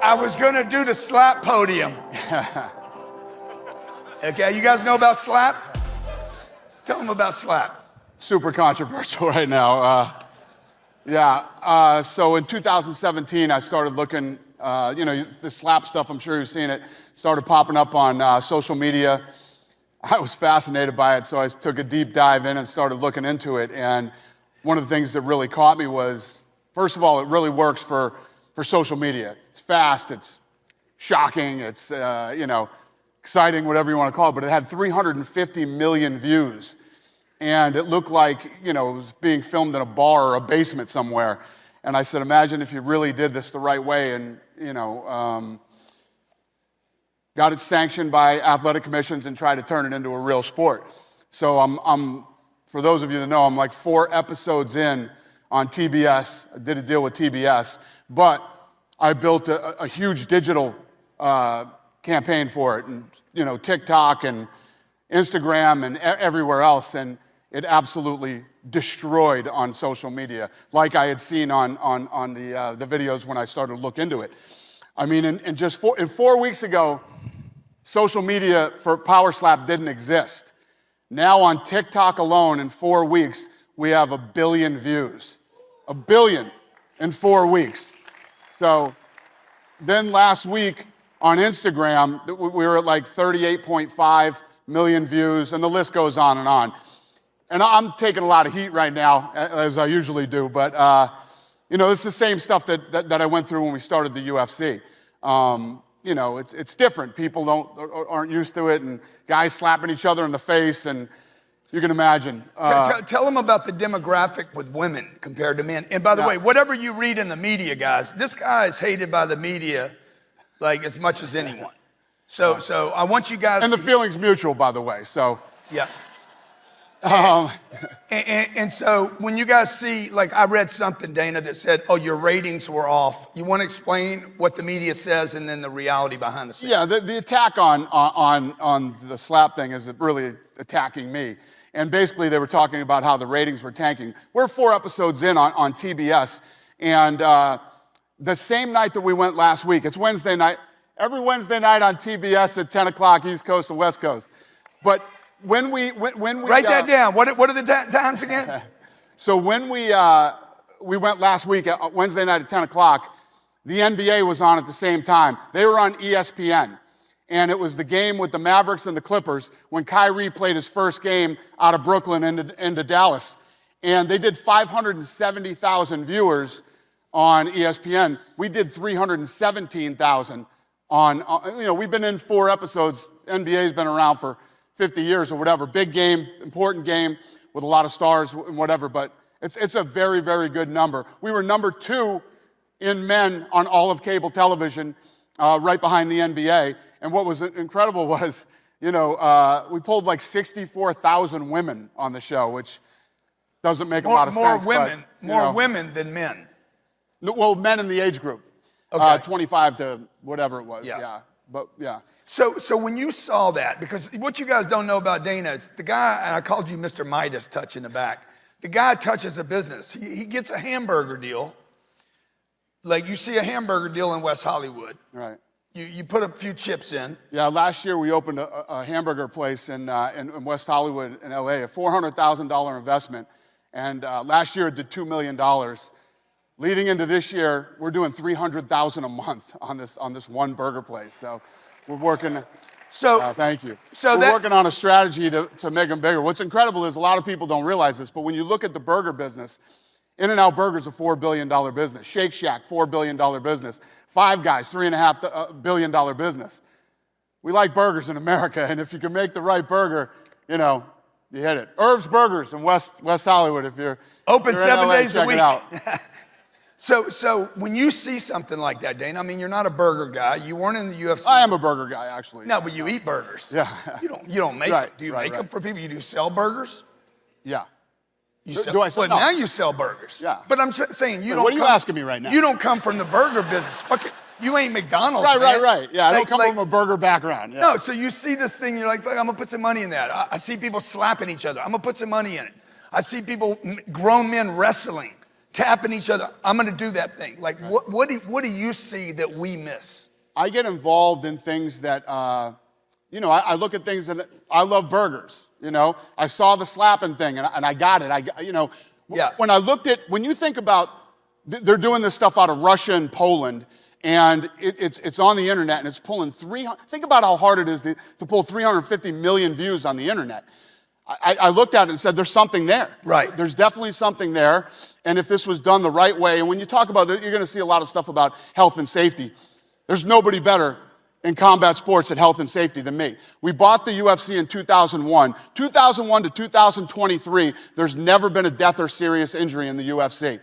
I was gonna do the slap podium. Okay, you guys know about slap? Tell them about slap. Super controversial right now. So in 2017, I started looking, the slap stuff, I'm sure you've seen it, started popping up on social media. I was fascinated by it, so I took a deep dive in and started looking into it. And one of the things that really caught me was, first of all, it really works for social media. It's fast, it's shocking, it's, exciting, whatever you want to call it, but it had 350 million views. And it looked like, it was being filmed in a bar or a basement somewhere. And I said, imagine if you really did this the right way and, got it sanctioned by athletic commissions and tried to turn it into a real sport. So I'm for those of you that know, I'm like 4 episodes in on TBS. I did a deal with TBS, but I built a huge digital campaign for it, and TikTok and Instagram and everywhere else, and it absolutely destroyed on social media, like I had seen on the videos when I started to look into it. I mean, in 4 weeks ago, social media for Power Slap didn't exist. Now on TikTok alone, in 4 weeks, we have 1 billion views. 1 billion in 4 weeks. So then last week on Instagram, we were at like 38.5 million views, and the list goes on and on. And I'm taking a lot of heat right now, as I usually do, but it's the same stuff that I went through when we started the UFC. It's different. People aren't used to it, and guys slapping each other in the face, and you can imagine. Tell them about the demographic with women compared to men. And by the way, whatever you read in the media, guys, this guy is hated by the media like as much as anyone. So I want you guys. And the feeling's mutual, by the way. So yeah. And so when you guys see, like I read something, Dana, that said, oh, your ratings were off. You want to explain what the media says and then the reality behind the scenes? Yeah, the attack on the slap thing is really attacking me. And basically they were talking about how the ratings were tanking. We're 4 episodes in on TBS, and the same night that we went last week, it's Wednesday night, every Wednesday night on TBS at 10 o'clock, East Coast and West Coast. But when we write that down. What are the times again? So when we went last week, Wednesday night at 10 o'clock, the NBA was on at the same time. They were on ESPN. And it was the game with the Mavericks and the Clippers when Kyrie played his first game out of Brooklyn into Dallas. And they did 570,000 viewers on ESPN. We did 317,000 on, we've been in 4 episodes. NBA's been around for 50 years or whatever. Big game, important game with a lot of stars and whatever, but it's a very, very good number. We were number 2 in men on all of cable television, right behind the NBA. And what was incredible was, we pulled like 64,000 women on the show, which doesn't make a lot of sense. More women than men. Well, men in the age group, okay. 25 to whatever it was. Yeah. But yeah. So when you saw that, because what you guys don't know about Dana is the guy, and I called you Mr. Midas touch in the back. The guy touches a business. He gets a hamburger deal. Like you see a hamburger deal in West Hollywood. Right. You put a few chips in. Yeah, last year we opened a hamburger place in West Hollywood in LA, a $400,000 investment. And last year it did $2 million. Leading into this year, we're doing $300,000 a month on this one burger place. So we're working. Thank you. We're working on a strategy to make them bigger. What's incredible is a lot of people don't realize this, but when you look at the burger business, In-N-Out Burger's a $4 billion business. Shake Shack, $4 billion business. Five Guys, $3.5 billion business. We like burgers in America, and if you can make the right burger, you hit it. Irv's Burgers in West Hollywood, if you're open 7 LA, days a check week. It out. So when you see something like that, Dana, I mean, you're not a burger guy. You weren't in the UFC. I am a burger guy, actually. No, but you eat burgers. Yeah. You don't make them. Do you make them for people? You do sell burgers? Yeah. Do I sell? Well, now you sell burgers. Yeah. But I'm saying you don't. What are you asking me right now? You don't come from the burger business. Fuck it. You ain't McDonald's, Right. Yeah, I don't come from a burger background. Yeah. No, so you see this thing, you're like, fuck, I'm gonna put some money in that. I see people slapping each other. I'm gonna put some money in it. I see people, grown men wrestling. tapping each other. I'm going to do that thing. Like, what do you see that we miss? I get involved in things that, I look at things that I love burgers. I saw the slapping thing and I got it. Yeah. When you think about, they're doing this stuff out of Russia and Poland, and it's on the internet, and it's pulling think about how hard it is to pull 350 million views on the internet. I looked at it and said, there's something there. Right. There's definitely something there, and if this was done the right way, and when you talk about it, you're going to see a lot of stuff about health and safety. There's nobody better in combat sports at health and safety than me. We bought the UFC in 2001. 2001 to 2023, there's never been a death or serious injury in the UFC.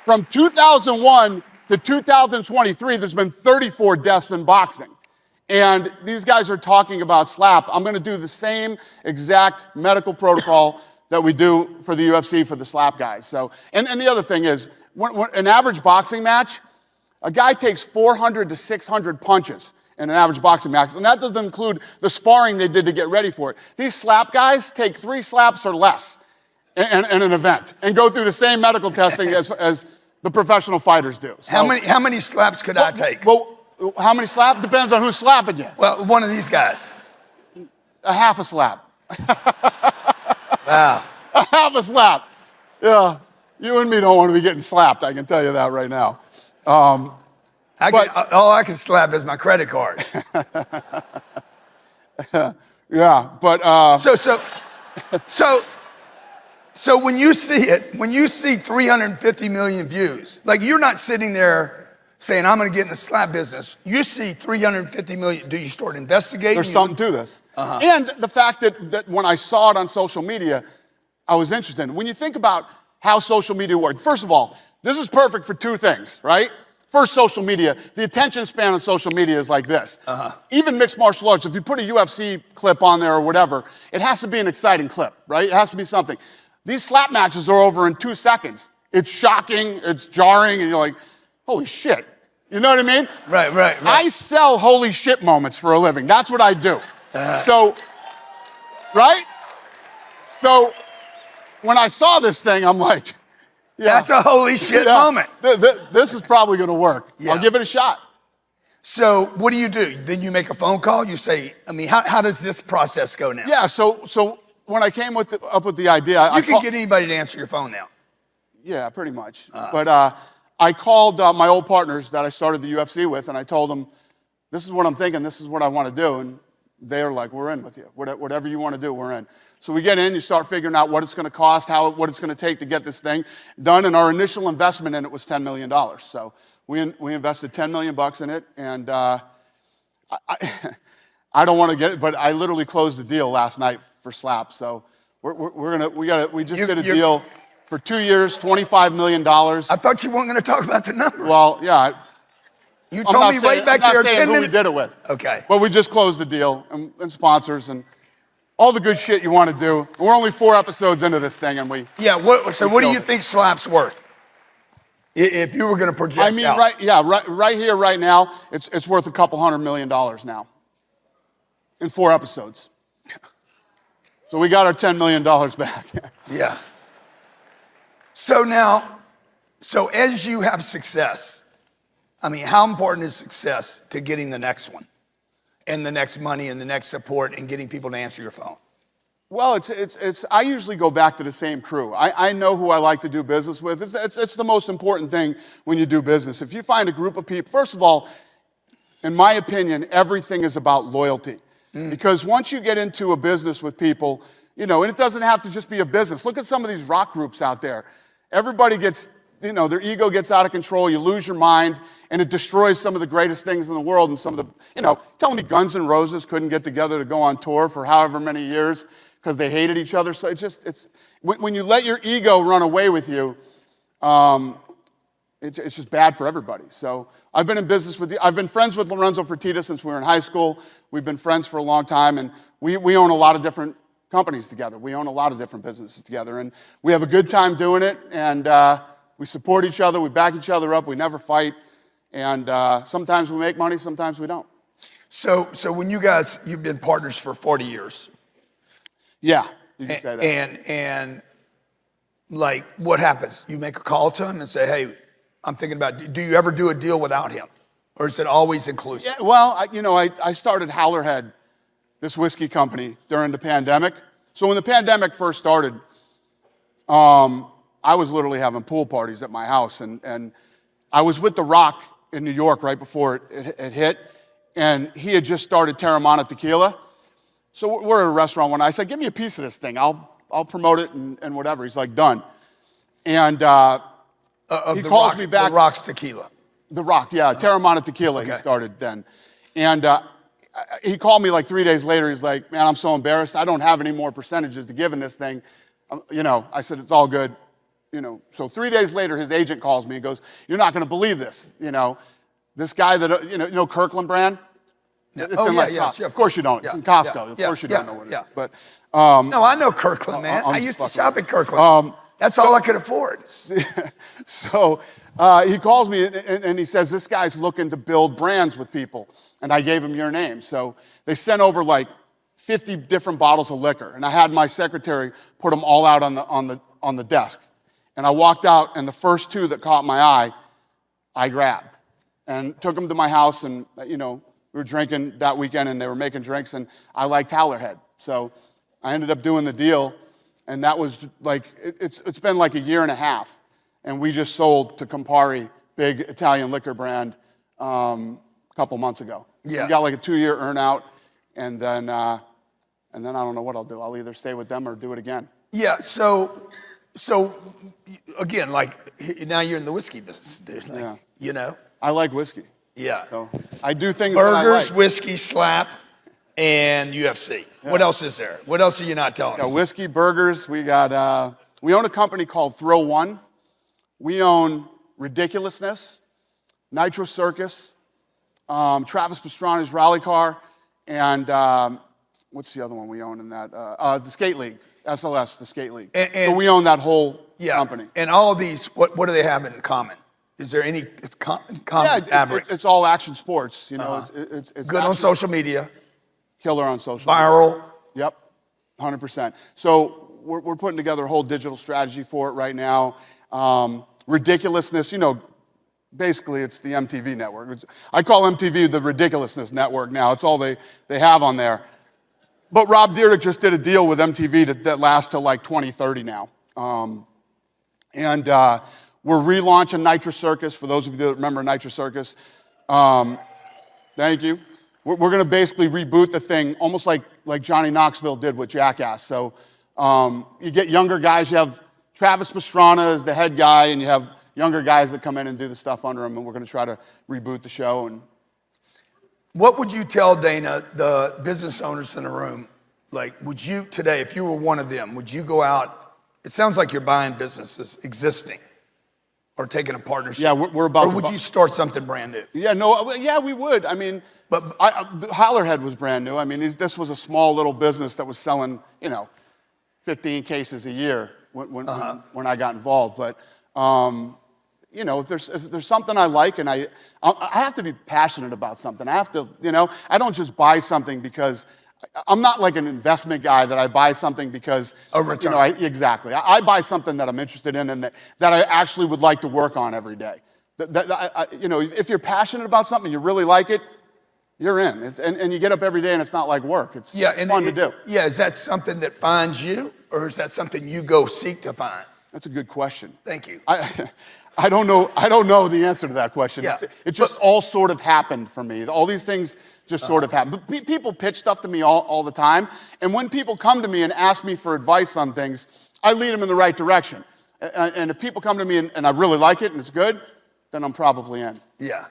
From 2001 to 2023, there's been 34 deaths in boxing. And these guys are talking about slap. I'm going to do the same exact medical protocol that we do for the UFC for the slap guys. So, and the other thing is, when an average boxing match, a guy takes 400 to 600 punches in an average boxing match, and that doesn't include the sparring they did to get ready for it. These slap guys take 3 slaps or less in an event and go through the same medical testing as the professional fighters do. So, how many slaps could I take? Well, how many slaps? Depends on who's slapping you. Well, one of these guys. A half a slap. Wow. A half a slap. Yeah. You and me don't want to be getting slapped, I can tell you that right now. All I can slap is my credit card. Yeah, but... So when you see it, when you see 350 million views, like you're not sitting there saying, I'm going to get in the slap business. You see 350 million. Do you start investigating? There's something to this. And the fact that when I saw it on social media, I was interested. When you think about how social media works, first of all, this is perfect for 2 things, right? First, social media. The attention span on social media is like this. Even mixed martial arts, if you put a UFC clip on there or whatever, it has to be an exciting clip, right? It has to be something. These slap matches are over in 2 seconds. It's shocking, it's jarring, and you're like, holy shit. You know what I mean? Right. I sell holy shit moments for a living. That's what I do. So, right? So, when I saw this thing, I'm like, yeah. That's a holy shit moment. This is probably going to work. Yeah. I'll give it a shot. So what do? Then you make a phone call? You say, how does this process go now? Yeah, so when I came up with the idea... You can get anybody to answer your phone now. Yeah, pretty much. But I called my old partners that I started the UFC with, and I told them, this is what I'm thinking, this is what I want to do. And they are like, we're in with you. Whatever you want to do, we're in. So we get in, you start figuring out what it's going to cost, what it's going to take to get this thing done. And our initial investment in it was $10 million. So we invested $10 million in it. And I don't want to get it, but I literally closed the deal last night for slap. So we just did a deal for 2 years, $25 million. I thought you weren't going to talk about the number. Well, yeah. You told me way back there 10 minutes. Who we did it with. Okay. But we just closed the deal and sponsors and all the good shit you want to do. We're only 4 episodes into this thing, and we... Yeah, so what do you think slap's worth? If you were going to project out. Right here, right now, it's worth $200 million now in 4 episodes. So we got our $10 million back. Yeah. So as you have success, how important is success to getting the next one? And the next money and the next support and getting people to answer your phone? Well, I usually go back to the same crew. I know who I like to do business with. It's the most important thing when you do business. If you find a group of people, first of all, in my opinion, everything is about loyalty. Because once you get into a business with people, and it doesn't have to just be a business. Look at some of these rock groups out there. Everybody gets, their ego gets out of control. You lose your mind. And it destroys some of the greatest things in the world. And some of the, telling me Guns N' Roses couldn't get together to go on tour for however many years because they hated each other. So when you let your ego run away with you, it's just bad for everybody. So I've been in business I've been friends with Lorenzo Fertitta since we were in high school. We've been friends for a long time, and we own a lot of different companies together. We own a lot of different businesses together, and we have a good time doing it, and we support each other, we back each other up, we never fight. And sometimes we make money, sometimes we don't. So when you've been partners for 40 years. Yeah, you can say that. And like what happens? You make a call to him and say, hey, I'm thinking about, do you ever do a deal without him? Or is it always inclusive? Yeah, well, I started Howlerhead, this whiskey company, during the pandemic. So when the pandemic first started, I was literally having pool parties at my house. And I was with The Rock in New York right before it hit. And he had just started Terramana Tequila. So we're at a restaurant one night. I said, give me a piece of this thing. I'll promote it and whatever. He's like, done. And he calls me back. The Rock's Tequila. The Rock, yeah. Terramana Tequila, Okay. He started then. And he called me like 3 days later. He's like, man, I'm so embarrassed. I don't have any more percentages to give in this thing. I said, it's all good. So 3 days later, his agent calls me and goes, you're not going to believe this. This guy that, Kirkland brand? No. It's Oh, in yeah, like yeah, Costco. sure. Of course you don't. Yeah, It's in Costco. yeah, Of yeah, course you yeah, don't know what it yeah. is. But, no, I know Kirkland, man. I used to shop at Kirkland. That's all I could afford. So he calls me and he says, this guy's looking to build brands with people. And I gave him your name. So they sent over like 50 different bottles of liquor. And I had my secretary put them all out on the desk. And I walked out, and the first two that caught my eye, I grabbed. And took them to my house, and we were drinking that weekend, and they were making drinks, and I liked Howlerhead. So I ended up doing the deal, and that was like, it's been like a year and a half. And we just sold to Campari, big Italian liquor brand, a couple months ago. Yeah. We got like a 2-year earn out, and then I don't know what I'll do. I'll either stay with them or do it again. Yeah, so again, like now you're in the whiskey business, dude. Like, I like whiskey. Yeah. So I do things that I Burgers, like. whiskey, slap, and UFC. Yeah. What else is there? What else are you not telling Got us? whiskey, burgers. We own a company called Throw One. We own Ridiculousness, Nitro Circus, Travis Pastrana's Rally Car, and what's the other one we own in that? The Skate League, SLS, the Skate League. So we own that whole company. And all of these, what do they have in common? Is there any common fabric? It's all action sports. It's Good on social media. Killer on social media. Viral. Yep, 100%. So we're putting together a whole digital strategy for it right now. Ridiculousness, basically it's the MTV network. I call MTV the Ridiculousness Network now. It's all they have on there. But Rob Dyrdek just did a deal with MTV that lasts till like 2030 now. We're relaunching Nitro Circus, for those of you that remember Nitro Circus. Thank you. We're going to basically reboot the thing, almost like Johnny Knoxville did with Jackass. So you get younger guys. You have Travis Pastrana as the head guy, and you have younger guys that come in and do the stuff under him, and we're going to try to reboot the show. And what would you tell, Dana, the business owners in the room? Like, would you today, if you were one of them, would you go out? It sounds like you're buying businesses existing or taking a partnership. Yeah, we're about. Or would you start something brand new? Yeah, we would. I mean, but Howlerhead was brand new. I mean, this was a small little business that was selling, 15 cases a year when I got involved. But if there's something I like, and I have to be passionate about something. I have to, I don't just buy something because I'm not like an investment guy that I buy something because a return. Exactly. I buy something that I'm interested in and that I actually would like to work on every day. If you're passionate about something, you really like it, you're in. And you get up every day and it's not like work. It's fun to do. Yeah, is that something that finds you, or is that something you go seek to find? That's a good question. Thank you. I don't know the answer to that question. Yeah. It just all sort of happened for me. All these things just sort of happened. But people pitch stuff to me all the time. And when people come to me and ask me for advice on things, I lead them in the right direction. And if people come to me and I really like it and it's good, then I'm probably in. Yeah.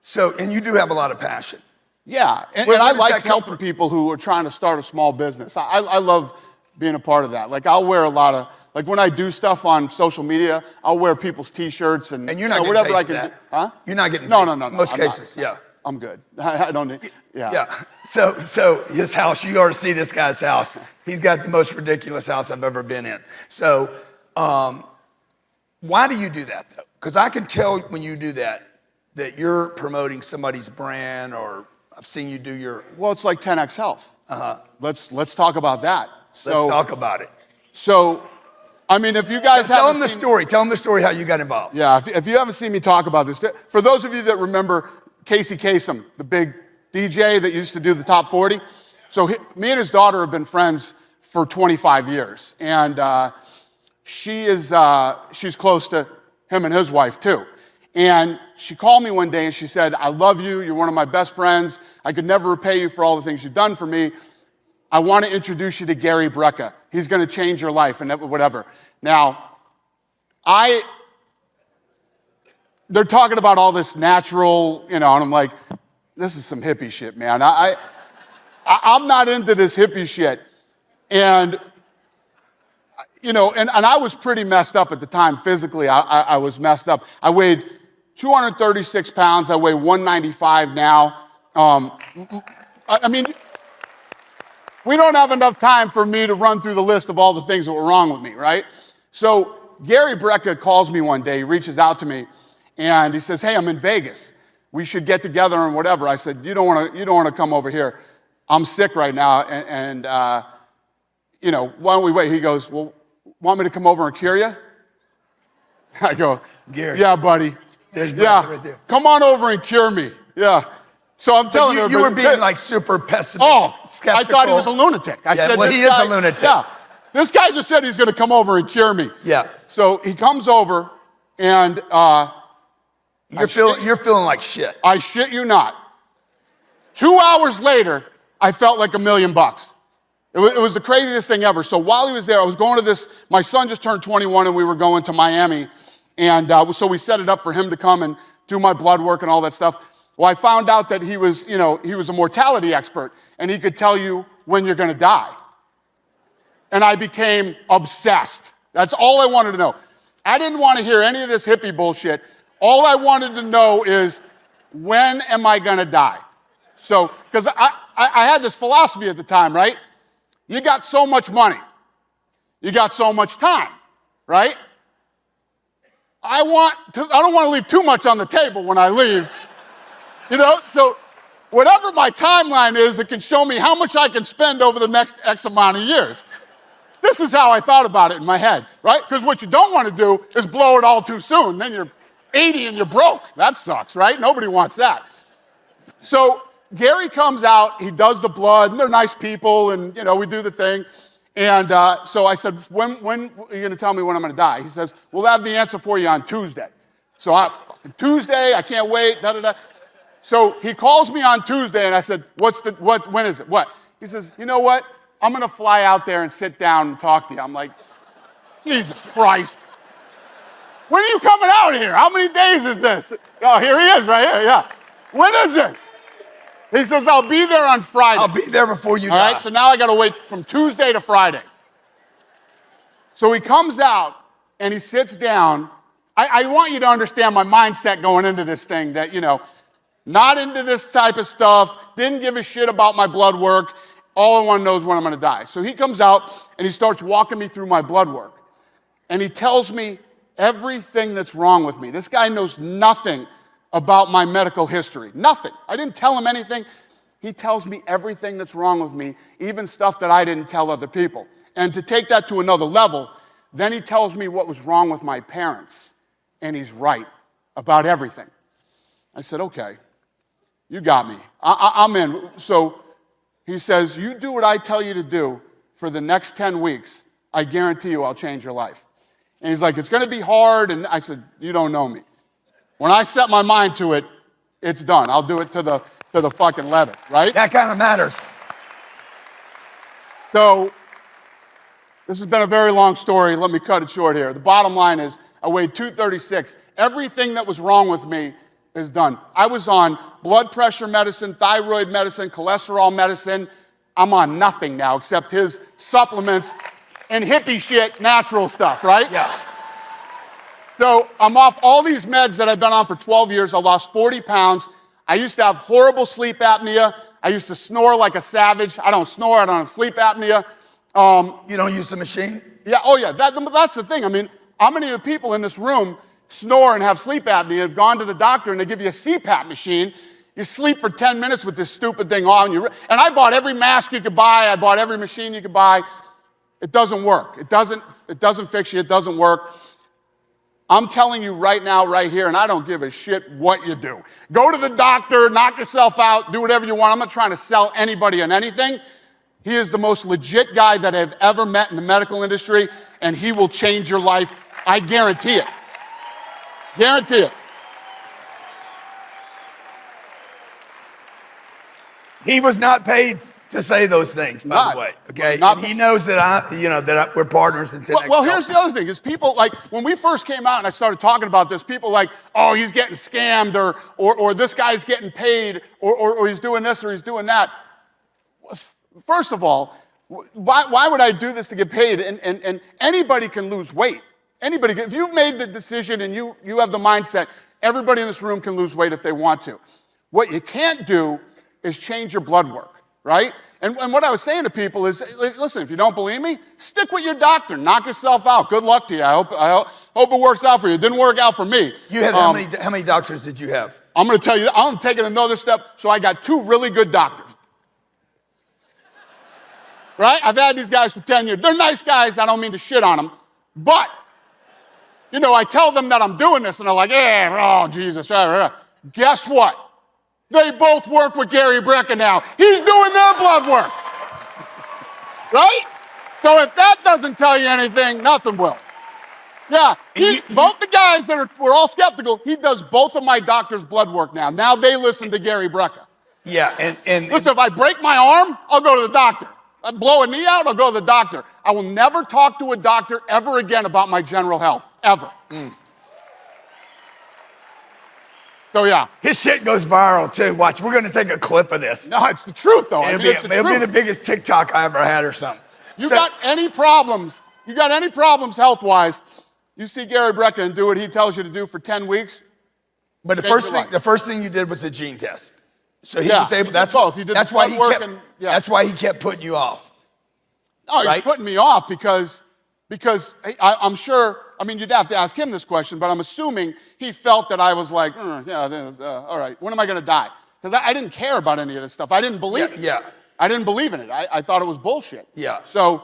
So, and you do have a lot of passion. Yeah, and Where I does like that come helping from? people who are trying to start a small business. I love being a part of that. Like I'll wear a lot of, like when I do stuff on social media, I'll wear people's T-shirts and you're not getting whatever paid I for can that. do. Huh? You're not getting No. paid. In most cases, yeah. I'm good. I don't need, Yeah. So his house, you ought to see this guy's house. He's got the most ridiculous house I've ever been in. So why do you do that though? Because I can tell when you do that you're promoting somebody's brand, or I've seen you do your. Well, it's like 10X Health. Let's talk about that. Let's talk about it. So I mean, if you guys Tell haven't them the seen, story. Tell them the story how you got involved. yeah, if you haven't seen me talk about this, for those of you that remember Casey Kasem, the big DJ that used to do the top 40, so me and his daughter have been friends for 25 years, and she's close to him and his wife too. And she called me one day and she said, I love you, you're one of my best friends, I could never repay you for all the things you've done for me. I want to introduce you to Gary Brecka. He's going to change your life and whatever. Now, they're talking about all this natural, and I'm like, this is some hippie shit, man. I'm not into this hippie shit. And, and I was pretty messed up at the time physically. I was messed up. I weighed 236 pounds. I weigh 195 now. I mean, we don't have enough time for me to run through the list of all the things that were wrong with me, right? So Gary Brecka calls me one day, he reaches out to me, and he says, hey, I'm in Vegas. We should get together and whatever. I said, you don't want to come over here. I'm sick right now, and why don't we wait? He goes, well, want me to come over and cure you? I go, Gary. Yeah, buddy. There's Brecka right there. Come on over and cure me. Yeah. So I'm telling you, you were being like super pessimist, skeptical. I thought he was a lunatic. I said, well, he is a lunatic. Yeah, this guy just said he's going to come over and cure me. Yeah. So he comes over, and you're feeling like shit. I shit you not. 2 hours later, I felt like $1 million. It was the craziest thing ever. So while he was there, I was going to this. My son just turned 21, and we were going to Miami, and so we set it up for him to come and do my blood work and all that stuff. Well, I found out that he was a mortality expert, and he could tell you when you're going to die. And I became obsessed. That's all I wanted to know. I didn't want to hear any of this hippie bullshit. All I wanted to know is, when am I going to die? So, because I had this philosophy at the time, right? You got so much money. You got so much time, right? I don't want to leave too much on the table when I leave. So whatever my timeline is, it can show me how much I can spend over the next X amount of years. This is how I thought about it in my head, right? Because what you don't want to do is blow it all too soon. Then you're 80 and you're broke. That sucks, right? Nobody wants that. So Gary comes out, he does the blood, and they're nice people, and we do the thing. And so I said, when are you going to tell me when I'm going to die? He says, we'll have the answer for you on Tuesday. So Tuesday, I can't wait, da-da-da. So he calls me on Tuesday, and I said, when is it? What? He says, you know what? I'm going to fly out there and sit down and talk to you. I'm like, Jesus Christ. When are you coming out here? How many days is this? Oh, here he is right here, yeah. When is this? He says, I'll be there on Friday. I'll be there before you die. All right, so now I got to wait from Tuesday to Friday. So he comes out, and he sits down. I want you to understand my mindset going into this thing that, not into this type of stuff, didn't give a shit about my blood work. All I want to know is when I'm going to die. So he comes out, and he starts walking me through my blood work. And he tells me everything that's wrong with me. This guy knows nothing about my medical history. Nothing. I didn't tell him anything. He tells me everything that's wrong with me, even stuff that I didn't tell other people. And to take that to another level, then he tells me what was wrong with my parents. And he's right about everything. I said, okay, you got me. I'm in. So he says, you do what I tell you to do for the next 10 weeks. I guarantee you I'll change your life. And he's like, it's going to be hard. And I said, you don't know me. When I set my mind to it, it's done. I'll do it to the fucking letter, right? That kind of matters. So this has been a very long story. Let me cut it short here. The bottom line is I weighed 236. Everything that was wrong with me is done. I was on blood pressure medicine, thyroid medicine, cholesterol medicine. I'm on nothing now except his supplements and hippie shit, natural stuff, right? Yeah. So I'm off all these meds that I've been on for 12 years. I lost 40 pounds. I used to have horrible sleep apnea. I used to snore like a savage. I don't snore. I don't have sleep apnea. You don't use the machine? Yeah, oh yeah, that's the thing. I mean, how many of the people in this room snore and have sleep apnea, have gone to the doctor and they give you a CPAP machine? You sleep for 10 minutes with this stupid thing on you. And I bought every mask you could buy. I bought every machine you could buy. It doesn't work. It doesn't fix you. It doesn't work. I'm telling you right now, right here, and I don't give a shit what you do. Go to the doctor, knock yourself out, do whatever you want. I'm not trying to sell anybody on anything. He is the most legit guy that I've ever met in the medical industry, and he will change your life. I guarantee it. Guarantee it. He was not paid to say those things, by the way. Okay, and he knows that we're partners in 10X. Well, here's the other thing: is people like when we first came out and I started talking about this, people like, oh, he's getting scammed, or this guy's getting paid, or he's doing this or he's doing that. First of all, why would I do this to get paid? And anybody can lose weight. Anybody, if you've made the decision and you have the mindset, everybody in this room can lose weight if they want to. What you can't do is change your blood work. Right? And what I was saying to people is, listen, if you don't believe me, stick with your doctor. Knock yourself out. Good luck to you. I hope it works out for you. It didn't work out for me. You had how many doctors did you have? I'm going to tell you, I'm taking another step. So I got 2 really good doctors. Right? I've had these guys for 10 years. They're nice guys. I don't mean to shit on them. But, I tell them that I'm doing this, and they're like, oh, Jesus. Guess what? They both work with Gary Brecka now. He's doing their blood work. Right? So if that doesn't tell you anything, nothing will. Yeah, both the guys were all skeptical, he does both of my doctor's blood work now. Now they listen to Gary Brecka. Yeah, and listen, if I break my arm, I'll go to the doctor. I blow a knee out, I'll go to the doctor. I will never talk to a doctor ever again about my general health, ever. So yeah. His shit goes viral too. Watch, we're gonna take a clip of this. No, it's the truth though. It'll be the biggest TikTok I ever had or something. You got any problems health-wise, you see Gary Brecka and do what he tells you to do for 10 weeks. But the first thing you did was a gene test. So he was able, that's why he kept putting you off. No, he's putting me off because I'm sure, you'd have to ask him this question, but I'm assuming he felt that I was like, all right, when am I going to die? Because I didn't care about any of this stuff. I didn't believe it. Yeah. I didn't believe in it. I thought it was bullshit. Yeah. So,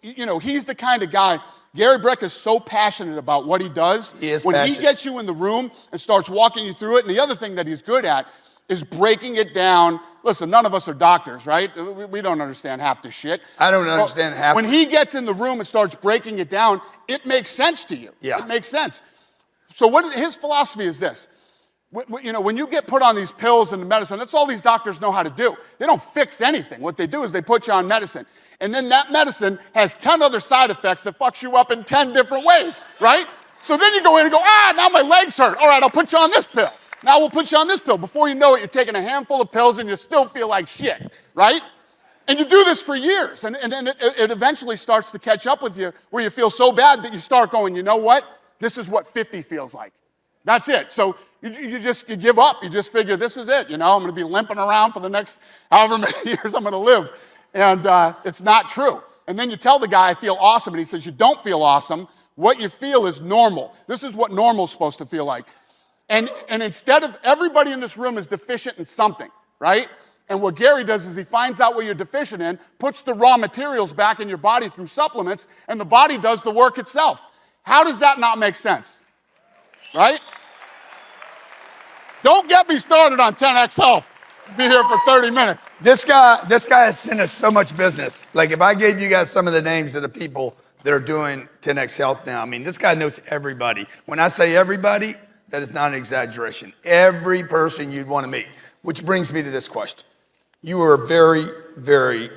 he's the kind of guy, Gary Brecka is so passionate about what he does. He is when passionate. he gets you in the room and starts walking you through it, and the other thing that he's good at is breaking it down. Listen, none of us are doctors, right? We don't understand half this shit. I don't understand half. When he gets in the room and starts breaking it down, it makes sense to you. Yeah. It makes sense. So his philosophy is this. When you get put on these pills and the medicine, that's all these doctors know how to do. They don't fix anything. What they do is they put you on medicine. And then that medicine has 10 other side effects that fucks you up in 10 different ways, right? So then you go in and go, now my legs hurt. All right, I'll put you on this pill. Now we'll put you on this pill. Before you know it, you're taking a handful of pills and you still feel like shit, right? And you do this for years. And then it eventually starts to catch up with you where you feel so bad that you start going, you know what? This is what 50 feels like. That's it. So you give up. You just figure this is it. I'm going to be limping around for the next however many years I'm going to live. And it's not true. And then you tell the guy, I feel awesome. And he says, you don't feel awesome. What you feel is normal. This is what normal is supposed to feel like. And instead of everybody in this room is deficient in something, right? And what Gary does is he finds out what you're deficient in, puts the raw materials back in your body through supplements, and the body does the work itself. How does that not make sense? Right? Don't get me started on 10X Health. Be here for 30 minutes. This guy has sent us so much business. Like if I gave you guys some of the names of the people that are doing 10X Health now, this guy knows everybody. When I say everybody, that is not an exaggeration. Every person you'd want to meet. Which brings me to this question. You were a very, very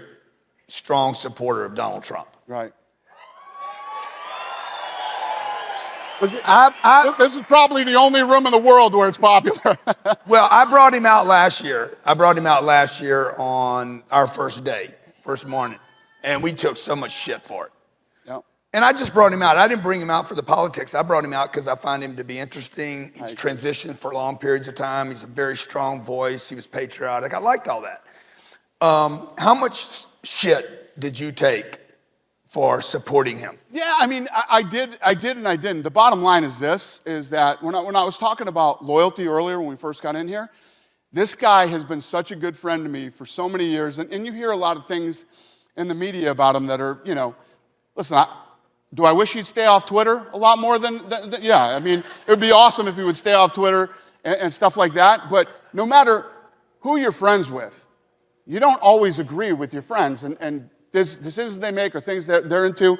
strong supporter of Donald Trump. Right. This is probably the only room in the world where it's popular. Well, I brought him out last year. On our first morning. And we took so much shit for it. Yep. And I just brought him out. I didn't bring him out for the politics. I brought him out because I find him to be interesting. He's transitioned for long periods of time. He's a very strong voice. He was patriotic. I liked all that. How much shit did you take for supporting him? Yeah, I did and I didn't. The bottom line is this, is that when I was talking about loyalty earlier when we first got in here, this guy has been such a good friend to me for so many years. And you hear a lot of things in the media about him that are, listen, do I wish he'd stay off Twitter a lot more than yeah, I mean, it would be awesome if he would stay off Twitter and stuff like that, but no matter who you're friends with, you don't always agree with your friends, and there's decisions they make or things that they're into.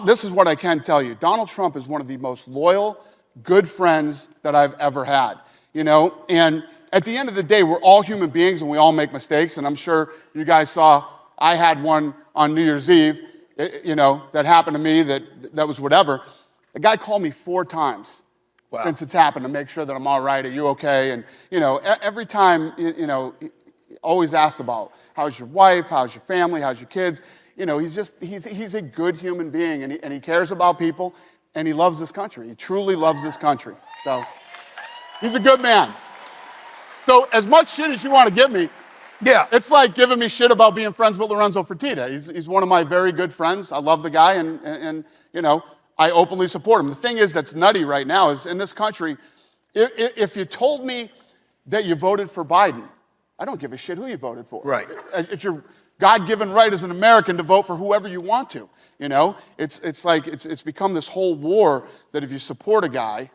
This is what I can tell you. Donald Trump is one of the most loyal, good friends that I've ever had, you know, and at the end of the day, we're all human beings and we all make mistakes, and I'm sure you guys saw I had one on New Year's Eve, you know, that happened to me that was whatever. The guy called me 4 times since it's happened to make sure that I'm all right, are you okay? And, you know, every time, you know, he always asks about how's your wife, how's your family, how's your kids. You know, he's a good human being, and he cares about people, and he loves this country. He truly loves this country. So he's a good man. So as much shit as you want to give me, yeah, it's like giving me shit about being friends with Lorenzo Fertitta. He's one of my very good friends. I love the guy, and you know, I openly support him. The thing is that's nutty right now is in this country, if you told me that you voted for Biden, I don't give a shit who you voted for. Right. It's your God-given right as an American to vote for whoever you want to. You know, it's like it's become this whole war that if you support a guy,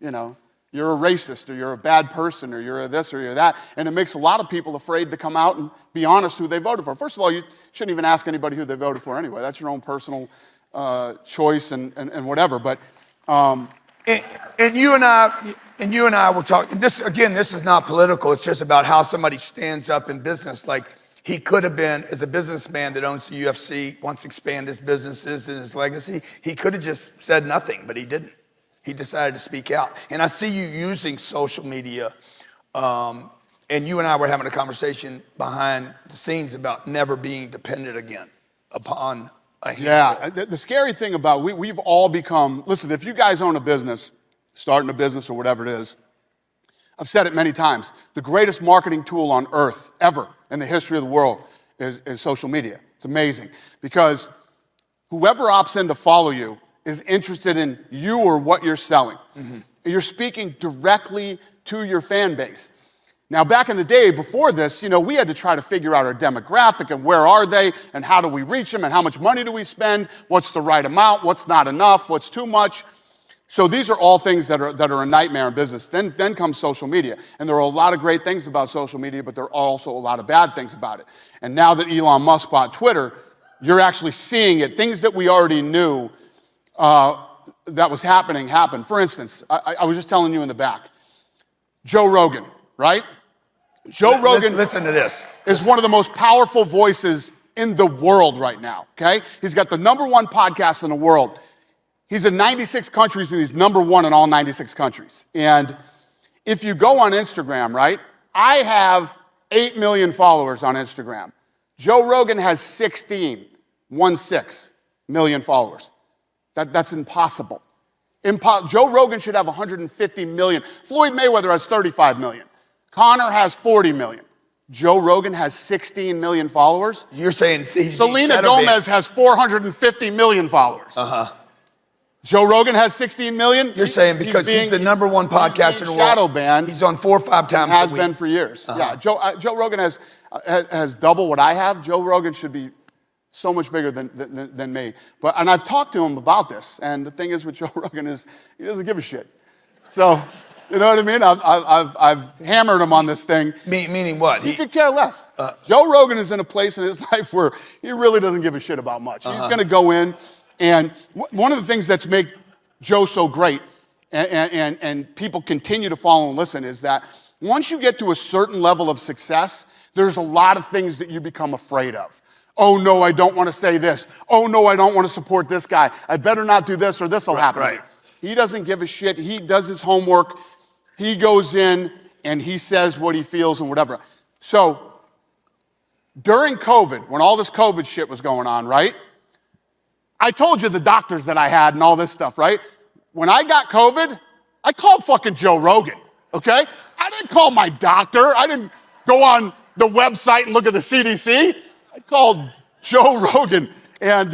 you know, you're a racist, or you're a bad person, or you're a this, or you're that, and it makes a lot of people afraid to come out and be honest who they voted for. First of all, you shouldn't even ask anybody who they voted for anyway. That's your own personal choice and whatever. But and you and I were talking. This is not political. It's just about how somebody stands up in business. Like he could have been, as a businessman that owns the UFC, wants to expand his businesses and his legacy. He could have just said nothing, but he didn't. He decided to speak out. And I see you using social media. And you and I were having a conversation behind the scenes about never being dependent again upon a handle. Yeah, the scary thing about, we've all become, listen, if you guys own a business, starting a business or whatever it is, I've said it many times, the greatest marketing tool on earth ever in the history of the world is social media. It's amazing because whoever opts in to follow you is interested in you or what you're selling. Mm-hmm. You're speaking directly to your fan base. Now, back in the day before this, you know, we had to try to figure out our demographic and where are they and how do we reach them and how much money do we spend, what's the right amount, what's not enough, what's too much. So these are all things that are a nightmare in business. Then comes social media. And there are a lot of great things about social media, but there are also a lot of bad things about it. And now that Elon Musk bought Twitter, you're actually seeing it. Things that we already knew that was happening. For instance, I was just telling you in the back, Joe Rogan, right? Joe Rogan, listen to this, is one of the most powerful voices in the world right now, okay? He's got the #1 podcast in the world. He's in 96 countries and he's #1 in all 96 countries. And if you go on Instagram, right, I have 8 million followers on Instagram. Joe Rogan has 16 million followers. That's impossible. Joe Rogan should have 150 million. Floyd Mayweather has 35 million. Conor has 40 million. Joe Rogan has 16 million followers. You're saying he's Selena Gomez has 450 million followers. Uh-huh. Joe Rogan has 16 million. You're saying because he's the #1 podcast in the world. Shadow banned. He's on 4 or 5 times a week. Has been for years. Uh-huh. Yeah, Joe Rogan has double what I have. Joe Rogan should be so much bigger than me. And I've talked to him about this. And the thing is with Joe Rogan is he doesn't give a shit. So, you know what I mean? I've hammered him on this thing. Meaning what? He could care less. Joe Rogan is in a place in his life where he really doesn't give a shit about much. He's going to go in, and one of the things that's make Joe so great, and people continue to follow and listen, is that once you get to a certain level of success, there's a lot of things that you become afraid of. Oh, no, I don't want to say this. Oh, no, I don't want to support this guy. I better not do this or this will happen. Right. He doesn't give a shit. He does his homework. He goes in and he says what he feels and whatever. So during COVID, when all this COVID shit was going on, right? I told you the doctors that I had and all this stuff, right? When I got COVID, I called fucking Joe Rogan, okay? I didn't call my doctor. I didn't go on the website and look at the CDC. I called Joe Rogan, and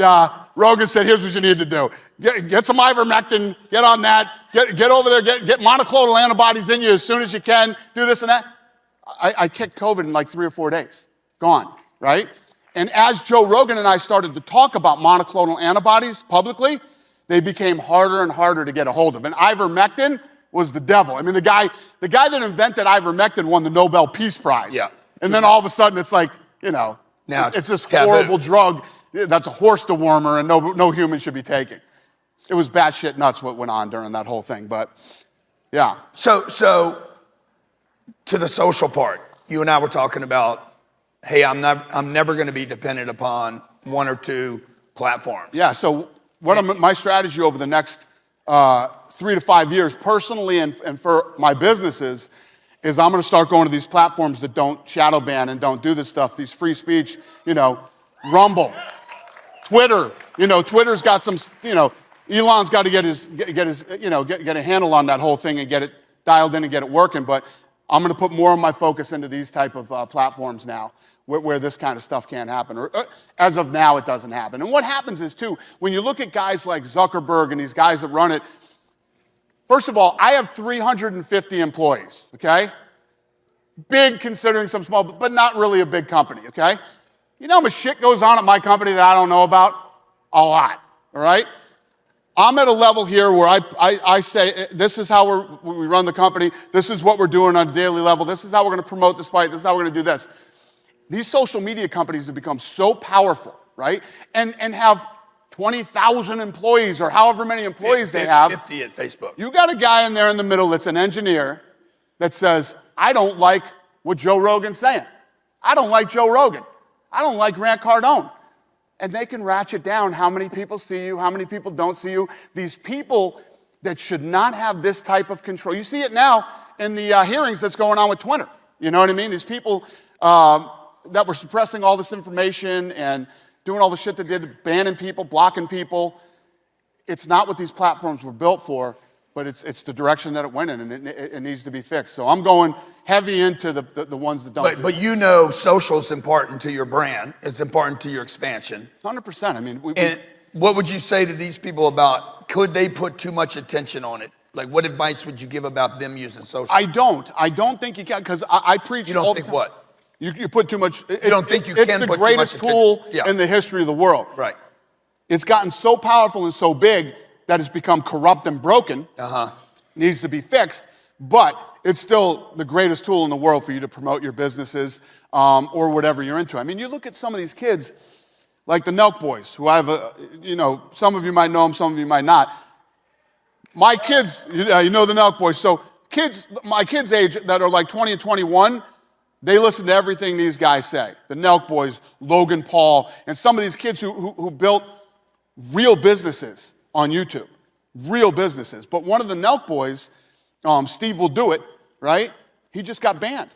Rogan said, here's what you need to do. Get some ivermectin, get on that, get over there, get monoclonal antibodies in you as soon as you can, do this and that. I kicked COVID in like 3 or 4 days. Gone, right? And as Joe Rogan and I started to talk about monoclonal antibodies publicly, they became harder and harder to get a hold of. And ivermectin was the devil. I mean, the guy that invented ivermectin won the Nobel Peace Prize. Yeah. And then all of a sudden it's like, now it's this taboo. horrible drug that's a horse dewormer and no human should be taking. It was batshit nuts what went on during that whole thing, but yeah. So to the social part, you and I were talking about, hey, I'm never going to be dependent upon one or two platforms. Yeah, so my strategy over the next 3 to 5 years, personally and for my businesses, is I'm going to start going to these platforms that don't shadow ban and don't do this stuff, these free speech, Rumble, Twitter, Twitter's got some, Elon's got to get a handle on that whole thing and get it dialed in and get it working, but I'm going to put more of my focus into these type of platforms now where this kind of stuff can't happen. Or as of now, it doesn't happen. And what happens is, too, when you look at guys like Zuckerberg and these guys that run it, first of all, I have 350 employees, okay? Big considering some small, but not really a big company, okay? You know how much shit goes on at my company that I don't know about? A lot, all right? I'm at a level here where I say, this is how we run the company. This is what we're doing on a daily level. This is how we're going to promote this fight. This is how we're going to do this. These social media companies have become so powerful, right? And have 20,000 employees or however many employees they have. 50 at Facebook. You got a guy in there in the middle that's an engineer that says, I don't like what Joe Rogan's saying. I don't like Joe Rogan. I don't like Grant Cardone. And they can ratchet down how many people see you, how many people don't see you. These people that should not have this type of control. You see it now in the hearings that's going on with Twitter. You know what I mean? These people that were suppressing all this information and doing all the shit they did, banning people, blocking people. It's not what these platforms were built for, but it's the direction that it went in, and it needs to be fixed. So I'm going heavy into the ones that don't. But social's important to your brand. It's important to your expansion. 100%. I mean, and what would you say to these people about, could they put too much attention on it? Like, what advice would you give about them using social? I don't think you can, because I preach. You don't think what? You put too much. You don't think you can put too much attention? It's the greatest tool in the history of the world. Right. It's gotten so powerful and so big that it's become corrupt and broken. Needs to be fixed, but it's still the greatest tool in the world for you to promote your businesses or whatever you're into. I mean, you look at some of these kids, like the Nelk Boys, who I have, some of you might know them, some of you might not. My kids, you know the Nelk Boys. So my kids' age that are like 20 and 21, they listen to everything these guys say. The Nelk Boys, Logan Paul, and some of these kids who built real businesses on YouTube. Real businesses. But one of the Nelk Boys, Steve Will Do It, right? He just got banned.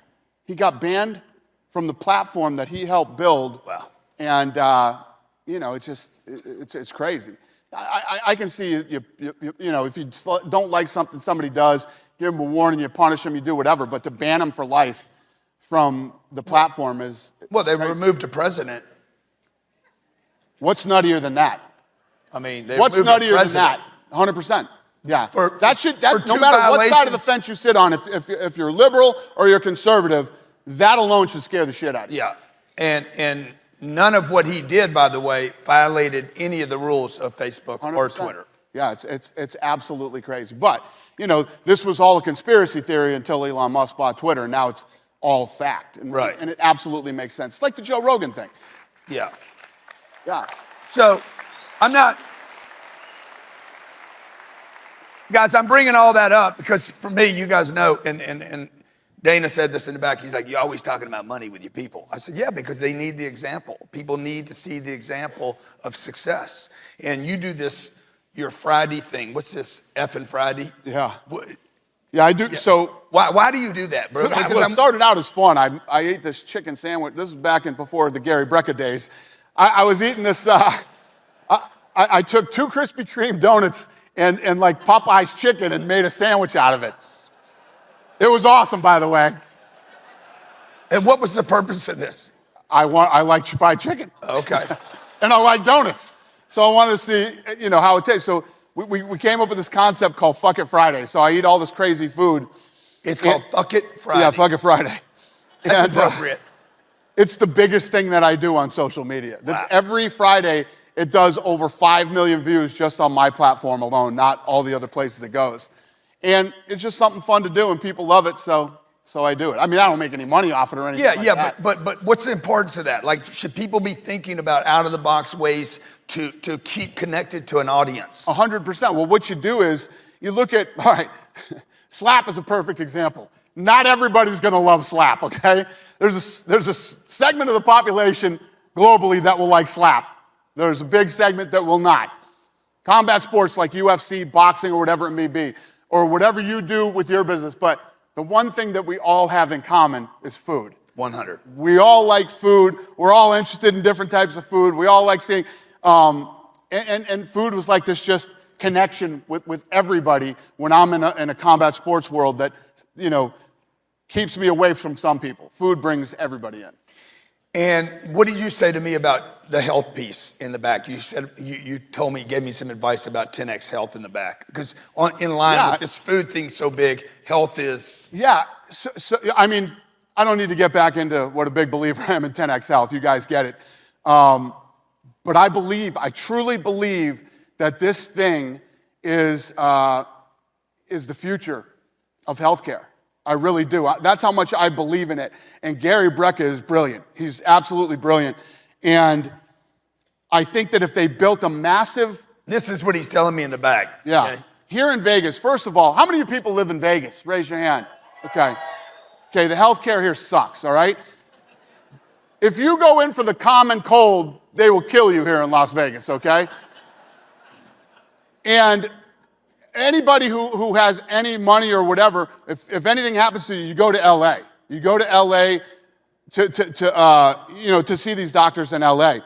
He got banned from the platform that he helped build. Wow. And, it's crazy. I can see, if you don't like something somebody does, give them a warning, you punish them, you do whatever. But to ban them for life from the platform is... Well, they removed a president. What's nuttier than that? I mean, what's nuttier than that? 100%. Yeah. No matter what side of the fence you sit on, if you're liberal or you're conservative, that alone should scare the shit out of you. Yeah. And none of what he did, by the way, violated any of the rules of Facebook 100%. or Twitter. Yeah, it's absolutely crazy. But, this was all a conspiracy theory until Elon Musk bought Twitter, and now it's all fact. And, right. And it absolutely makes sense. It's like the Joe Rogan thing. Yeah. Yeah. So, guys, I'm bringing all that up because for me, you guys know, and Dana said this in the back, he's like, you're always talking about money with your people. I said, yeah, because they need the example. People need to see the example of success. And you do this, your Friday thing. What's this, effing Friday? Yeah. Yeah, I do. Yeah. So why do you do that, bro? Because it started out as fun. I ate this chicken sandwich. This is back before the Gary Brecka days. I was eating this, I took 2 Krispy Kreme donuts and like Popeye's chicken and made a sandwich out of it. It was awesome, by the way. And what was the purpose of this? I like fried chicken. Okay. And I like donuts. So I wanted to see, how it tastes. So we came up with this concept called Fuck It Friday. So I eat all this crazy food. It's called Fuck It Friday. Yeah, Fuck It Friday. That's appropriate. It's the biggest thing that I do on social media. Wow. Every Friday, it does over 5 million views just on my platform alone, not all the other places it goes. And it's just something fun to do, and people love it, so I do it. I mean, I don't make any money off it or anything like that. But what's the importance of that? Like, should people be thinking about out-of-the-box ways to keep connected to an audience? 100%. Well, what you do is you look at, all right, Slap is a perfect example. Not everybody's going to love Slap, okay? There's a segment of the population globally that will like Slap. There's a big segment that will not. Combat sports like UFC, boxing, or whatever it may be, or whatever you do with your business, but the one thing that we all have in common is food. 100. We all like food. We're all interested in different types of food. We all like seeing, and food was like this just connection with everybody when I'm in a combat sports world that, keeps me away from some people. Food brings everybody in. And what did you say to me about the health piece in the back? You said you told me, gave me some advice about 10X Health in the back, because in line with this food thing so big, health is. Yeah. So I mean, I don't need to get back into what a big believer I am in 10X Health. You guys get it. But I truly believe that this thing is the future of healthcare. I really do. That's how much I believe in it. And Gary Brecka is brilliant. He's absolutely brilliant. And I think that if they built a massive... This is what he's telling me in the back. Yeah. Okay? Here in Vegas, first of all, how many of you people live in Vegas? Raise your hand. Okay. Okay, the healthcare here sucks, all right? If you go in for the common cold, they will kill you here in Las Vegas, okay? And anybody who has any money or whatever, if anything happens to you, you go to LA. You go to LA to see these doctors in LA.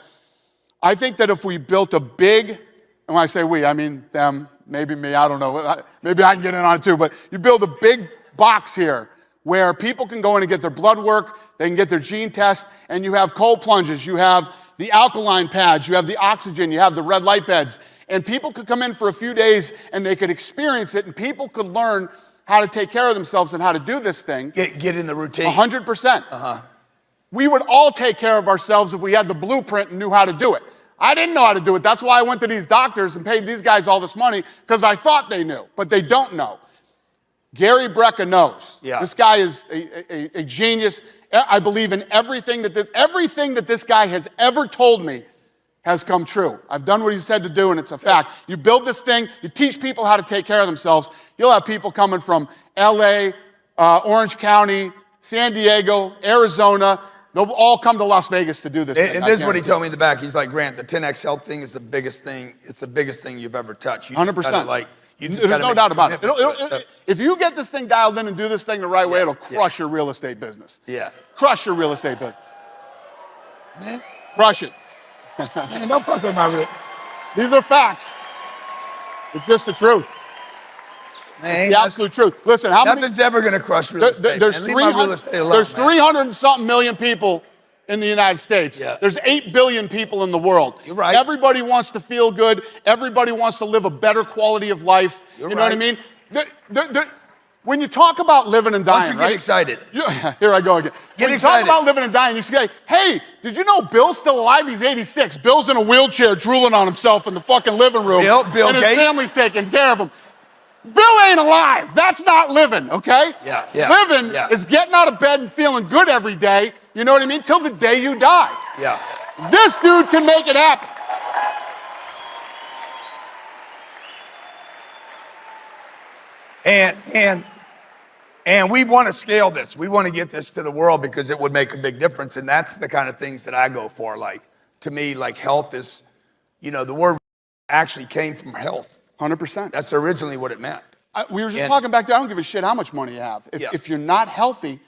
I think that if we built a big, and when I say we, I mean them, maybe me, I don't know. Maybe I can get in on it too, but you build a big box here where people can go in and get their blood work, they can get their gene test, and you have cold plunges, you have the alkaline pads, you have the oxygen, you have the red light beds. And people could come in for a few days and they could experience it, and people could learn how to take care of themselves and how to do this thing. Get in the routine. 100%. We would all take care of ourselves if we had the blueprint and knew how to do it. I didn't know how to do it. That's why I went to these doctors and paid these guys all this money, because I thought they knew, but they don't know. Gary Brecka knows. Yeah. This guy is a genius. I believe in everything that this guy has ever told me has come true. I've done what he said to do, and it's a fact. You build this thing, you teach people how to take care of themselves. You'll have people coming from LA, Orange County, San Diego, Arizona. They'll all come to Las Vegas to do this thing. And this is what he told me in the back. He's like, Grant, the 10X Health thing is the biggest thing. It's the biggest thing you've ever touched. 100%. There's no doubt about it. If you get this thing dialed in and do this thing the right way, it'll crush your real estate business. Yeah. Crush your real estate business. Man, Crush it. man, don't fuck with my real. These are facts. It's just the truth. Man, The absolute truth. Listen, how many? nothing's ever going to crush real estate. There's man. Leave my real estate alone, There's man. 300 and something million people in the United States. Yeah. There's 8 billion people in the world. You're right. Everybody wants to feel good. Everybody wants to live a better quality of life. You're you know what I right. mean? When you talk about living and dying, Don't you get right? excited. Here I go again. Get When you excited. talk about living and dying, you say, hey, did you know Bill's still alive? He's 86. Bill's in a wheelchair drooling on himself in the fucking living room. Bill and his Gates? family's taking care of him. Bill ain't alive. That's not living, okay? Yeah. Living is getting out of bed and feeling good every day, you know what I mean, till the day you die. Yeah. This dude can make it happen. And we want to scale this. We want to get this to the world because it would make a big difference. And that's the kind of things that I go for. Like, to me, like health is, the word actually came from health. 100%. That's originally what it meant. We were just talking back there. I don't give a shit how much money you have. If you're not healthy,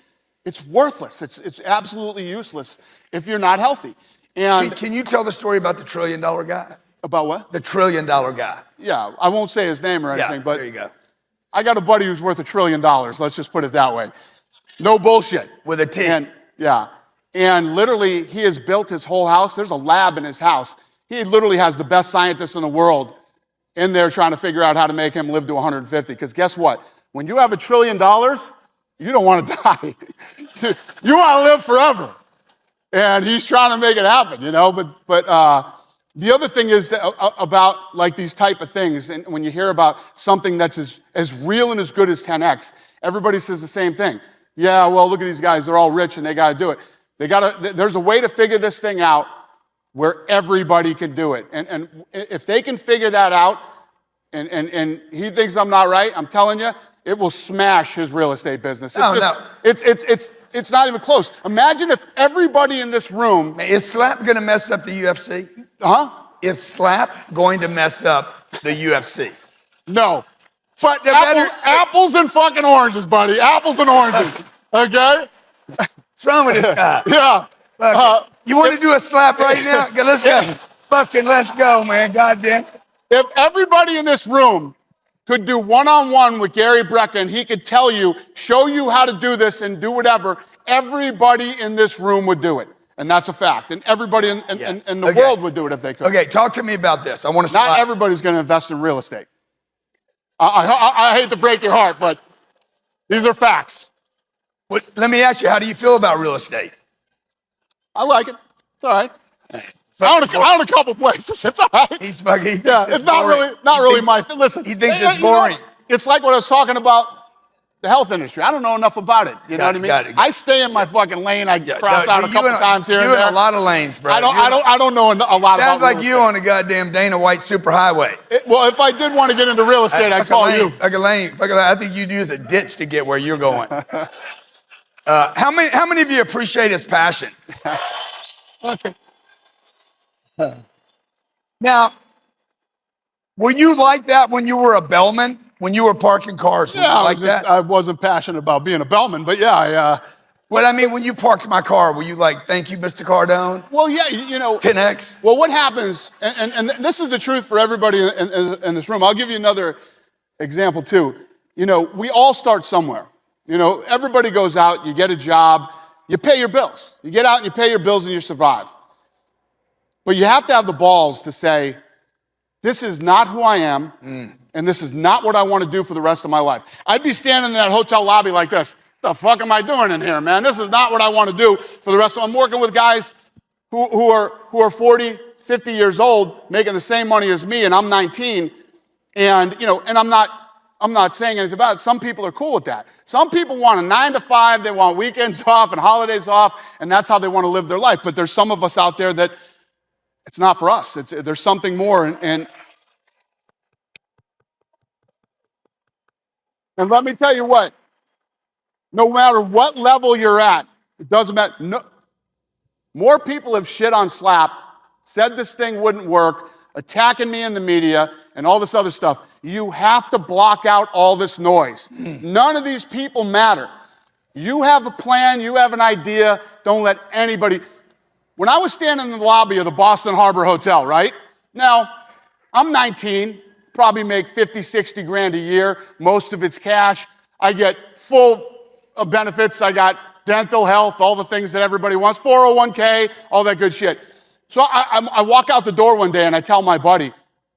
it's worthless. It's absolutely useless if you're not healthy. And Can you tell the story about the $1 trillion guy? About what? The $1 trillion guy. Yeah, I won't say his name or anything, but there you go. I got a buddy who's worth $1 trillion. Let's just put it that way. No bullshit. With a T. And literally, he has built his whole house. There's a lab in his house. He literally has the best scientists in the world in there trying to figure out how to make him live to 150. Because guess what? When you have $1 trillion, you don't want to die. You want to live forever. And he's trying to make it happen, you know. But the other thing is that, about like these type of things, and when you hear about something that's as real and as good as 10X, everybody says the same thing. Yeah, well, look at these guys. They're all rich and they got to do it. There's a way to figure this thing out where everybody can do it. And if they can figure that out, and he thinks I'm not right, I'm telling you, it will smash his real estate business. It's not even close. Imagine if everybody in this room... Is Slap going to mess up the UFC? Huh? Is Slap going to mess up the UFC? No. But apples and fucking oranges, buddy. Apples and oranges. Okay? What's wrong with this guy? Yeah. You want to do a slap right now? Let's go. Let's go, man. Goddamn. If everybody in this room could do one-on-one with Gary Brecka and he could tell you, show you how to do this and do whatever, everybody in this room would do it. And that's a fact. And everybody in the world would do it if they could. Okay, talk to me about this. I want to Not everybody's going to invest in real estate. I hate to break your heart, but these are facts. Let me ask you, how do you feel about real estate? I like it. It's all right. I own a couple places. It's all right. He's fucking. It's not really my thing. Listen, he thinks it's boring. It's like what I was talking about the health industry. I don't know enough about it. You know what I mean? I stay in my fucking lane. I cross out a couple times here and there. You're in a lot of lanes, bro. I don't know a lot about. Sounds like you on the goddamn Dana White superhighway. Well, if I did want to get into real estate, I'd call you. I think you'd use a ditch to get where you're going. How many of you appreciate his passion? Okay. Now, were you like that when you were a bellman? When you were parking cars? Yeah, I wasn't passionate about being a bellman, but yeah, Well, I mean, when you parked my car, were you like, thank you, Mr. Cardone? Well, yeah, you know. 10X? Well, what happens, and this is the truth for everybody in this room. I'll give you another example, too. You know, we all start somewhere. You know, everybody goes out, you get a job, you pay your bills. You get out and you pay your bills and you survive. But you have to have the balls to say, this is not who I am, and this is not what I want to do for the rest of my life. I'd be standing in that hotel lobby like this. What the fuck am I doing in here, man? This is not what I want to do for the rest of. I'm working with guys who are 40, 50 years old, making the same money as me, and I'm 19. And you know, and I'm not saying anything about it. Some people are cool with that. Some people want a 9 to 5. They want weekends off and holidays off, and that's how they want to live their life. But there's some of us out there that it's not for us. There's something more. And let me tell you what, no matter what level you're at, it doesn't matter. No, more people have shit on Slap, said this thing wouldn't work, attacking me in the media, and all this other stuff. You have to block out all this noise. None of these people matter. You have a plan, you have an idea, don't let anybody. When I was standing in the lobby of the Boston Harbor Hotel, right? Now, I'm 19, probably make 50, 60 grand a year. Most of it's cash. I get full benefits. I got dental, health, all the things that everybody wants, 401k, all that good shit. So I walk out the door one day and I tell my buddy,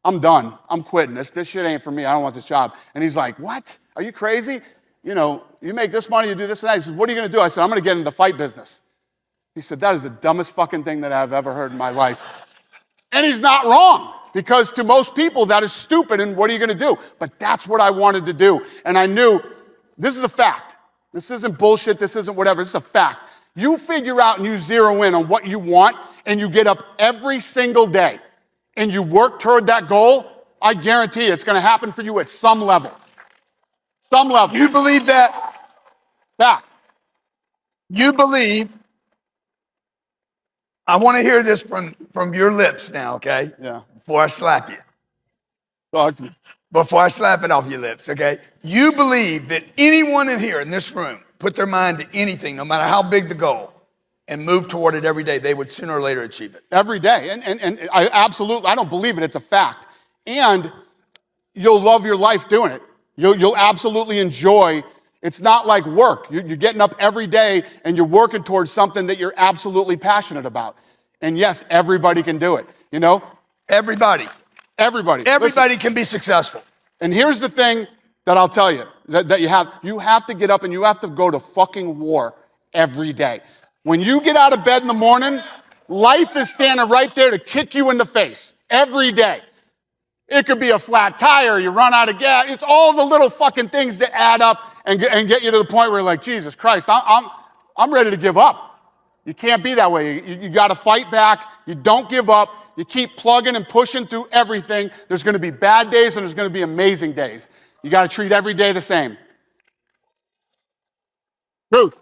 I'm done. I'm quitting. This shit ain't for me. I don't want this job. And he's like, what? Are you crazy? You know, you make this money, you do this and that. He says, what are you going to do? I said, I'm going to get into the fight business. He said, that is the dumbest fucking thing that I've ever heard in my life. And he's not wrong, because to most people that is stupid, and what are you going to do? But that's what I wanted to do. And I knew, this is a fact. This isn't bullshit. This isn't whatever. This is a fact. You figure out and you zero in on what you want, and you get up every single day, and you work toward that goal, I guarantee it's going to happen for you at some level. Some level. You believe that? Fact. You believe. I want to hear this from your lips now, okay? Yeah. Before I slap you. Talk to me. Before I slap it off your lips, okay? You believe that anyone in here in this room put their mind to anything, no matter how big the goal, and move toward it every day, they would sooner or later achieve it. Every day. And I absolutely, I don't believe it. It's a fact. And you'll love your life doing it. You'll absolutely enjoy. It's not like work. You're getting up every day and you're working towards something that you're absolutely passionate about. And yes, everybody can do it, you know? Everybody. Everybody. Everybody can be successful. And here's the thing that I'll tell you, that you have to get up and you have to go to fucking war every day. When you get out of bed in the morning, life is standing right there to kick you in the face every day. It could be a flat tire, you run out of gas. It's all the little fucking things that add up and get you to the point where you're like, Jesus Christ, I'm ready to give up. You can't be that way. You got to fight back. You don't give up. You keep plugging and pushing through everything. There's going to be bad days and there's going to be amazing days. You got to treat every day the same. Truth.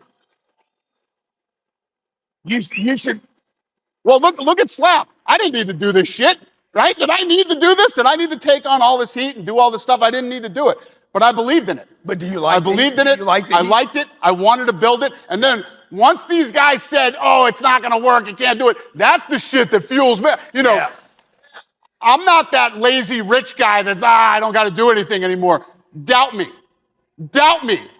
You should. Well, look at Slap. I didn't need to do this shit, right? Did I need to do this? Did I need to take on all this heat and do all this stuff? I didn't need to do it, but I believed in it. But do you like? I believed in it. I liked it. I wanted to build it, and then once these guys said, "Oh, it's not going to work. You can't do it," that's the shit that fuels me. You know, yeah. I'm not that lazy rich guy that's I don't got to do anything anymore. Doubt me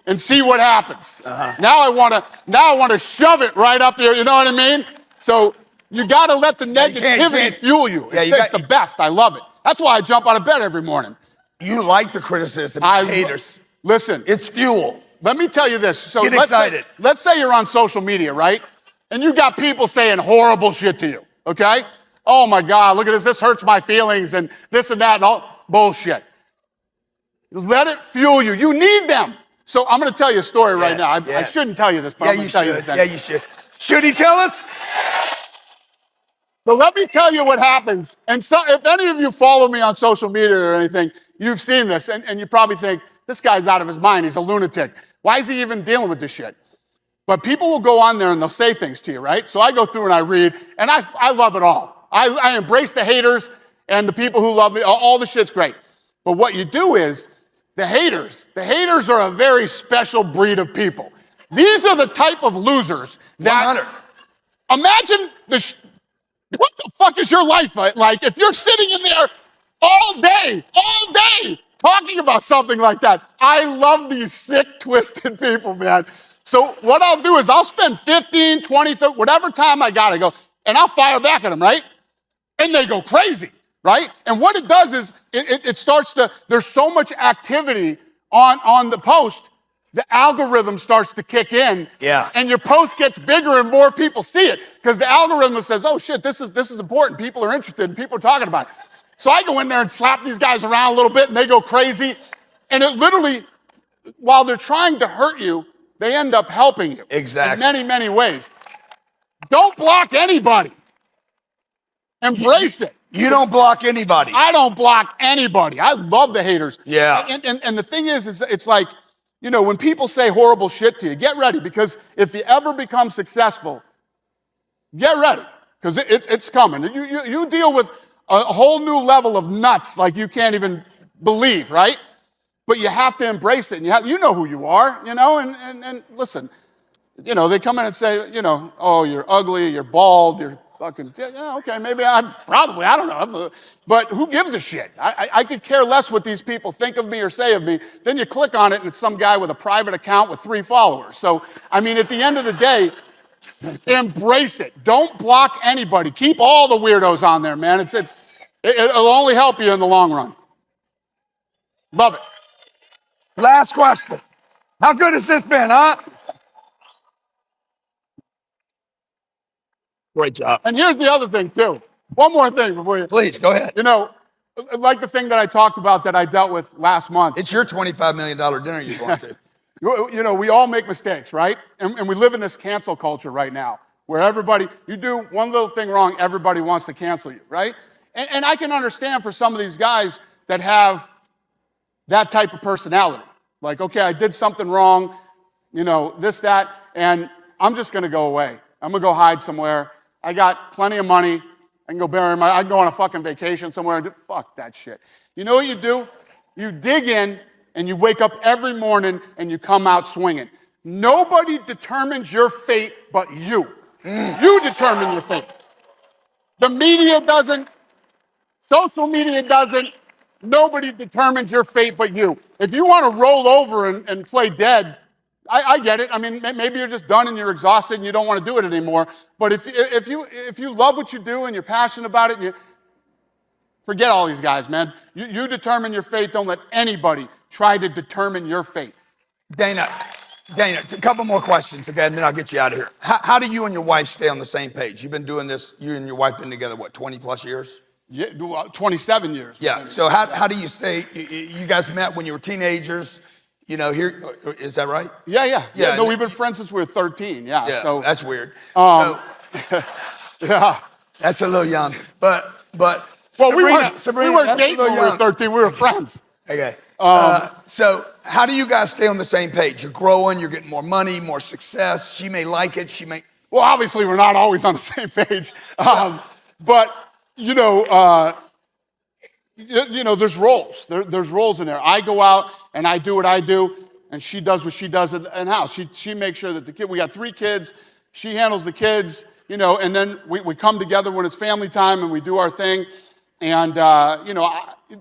and see what happens. Now I want to shove it right up here. You know what I mean? So you got to let the negativity fuel you. It's the best. I love it. That's why I jump out of bed every morning. You like the criticism, haters. Listen, it's fuel. Let me tell you this. So get excited. Let's say you're on social media, right? And you got people saying horrible shit to you. Okay? Oh my God, look at this. This hurts my feelings and this and that and all bullshit. Let it fuel you. You need them. So I'm going to tell you a story right now. I shouldn't tell you this, but I'm going to tell you this. Yeah, you should. Should he tell us? So let me tell you what happens. And so if any of you follow me on social media or anything, you've seen this, and you probably think, this guy's out of his mind. He's a lunatic. Why is he even dealing with this shit? But people will go on there and they'll say things to you, right? So I go through and I read, and I love it all. I embrace the haters and the people who love me. All the shit's great. But what you do is, the haters are a very special breed of people. These are the type of losers that, 100. Imagine what the fuck is your life like if you're sitting in there all day, talking about something like that? I love these sick, twisted people, man. So what I'll do is I'll spend 15, 20, 30, whatever time I gotta go, and I'll fire back at them, right? And they go crazy. Right? And what it does is it starts to, there's so much activity on the post, the algorithm starts to kick in. Yeah. And your post gets bigger and more people see it because the algorithm says, oh shit, this is important. People are interested and people are talking about it. So I go in there and slap these guys around a little bit and they go crazy. And it literally, while they're trying to hurt you, they end up helping you. Exactly. In many, many ways. Don't block anybody. Embrace it. You don't block anybody. I don't block anybody. I love the haters. Yeah. And the thing is it's like, you know, when people say horrible shit to you, get ready, because if you ever become successful, get ready, because it's coming. You deal with a whole new level of nuts like you can't even believe, right? But you have to embrace it. And you know who you are, you know, and listen, you know, they come in and say, you know, oh, you're ugly, you're bald, you're fucking, yeah, okay, maybe I don't know. But who gives a shit? I could care less what these people think of me or say of me. Then you click on it and it's some guy with a private account with 3 followers. So, I mean, at the end of the day, embrace it. Don't block anybody. Keep all the weirdos on there, man. It'll only help you in the long run. Love it. Last question. How good has this been, huh? Great job. And here's the other thing, too. One more thing before you. Please, go ahead. You know, like the thing that I talked about that I dealt with last month. It's your $25 million dinner you're going to. You know, we all make mistakes, right? And we live in this cancel culture right now where everybody, you do one little thing wrong, everybody wants to cancel you, right? And I can understand for some of these guys that have that type of personality. Like, okay, I did something wrong, you know, this, that, and I'm just going to go away. I'm going to go hide somewhere. I got plenty of money. I can go I can go on a fucking vacation somewhere and do, fuck that shit. You know what you do? You dig in and you wake up every morning and you come out swinging. Nobody determines your fate but you. You determine your fate. The media doesn't. Social media doesn't. Nobody determines your fate but you. If you want to roll over and play dead, I get it. I mean, maybe you're just done and you're exhausted and you don't want to do it anymore. But if you love what you do and you're passionate about it, forget all these guys, man. You determine your fate. Don't let anybody try to determine your fate. Dana, Dana, a couple more questions, okay, and then I'll get you out of here. How do you and your wife stay on the same page? You've been doing this, you and your wife been together, what, 20 plus years? Yeah, 27 years. Yeah, so how do you stay, you guys met when you were teenagers, you know, here, is that right? Yeah. No, we've been friends since we were 13, Yeah, so. that's weird. Yeah. That's a little young, but Well, Sabrina, we weren't that's a dating little when we were young. 13, we were friends. Okay. So how do you guys stay on the same page? You're growing, you're getting more money, more success. She may like it, she may. Well, obviously, we're not always on the same page. But, there's roles. There's roles in there. I go out and I do what I do, and she does what she does in the house. She makes sure that we got 3 kids. She handles the kids, and then we come together when it's family time and we do our thing. And,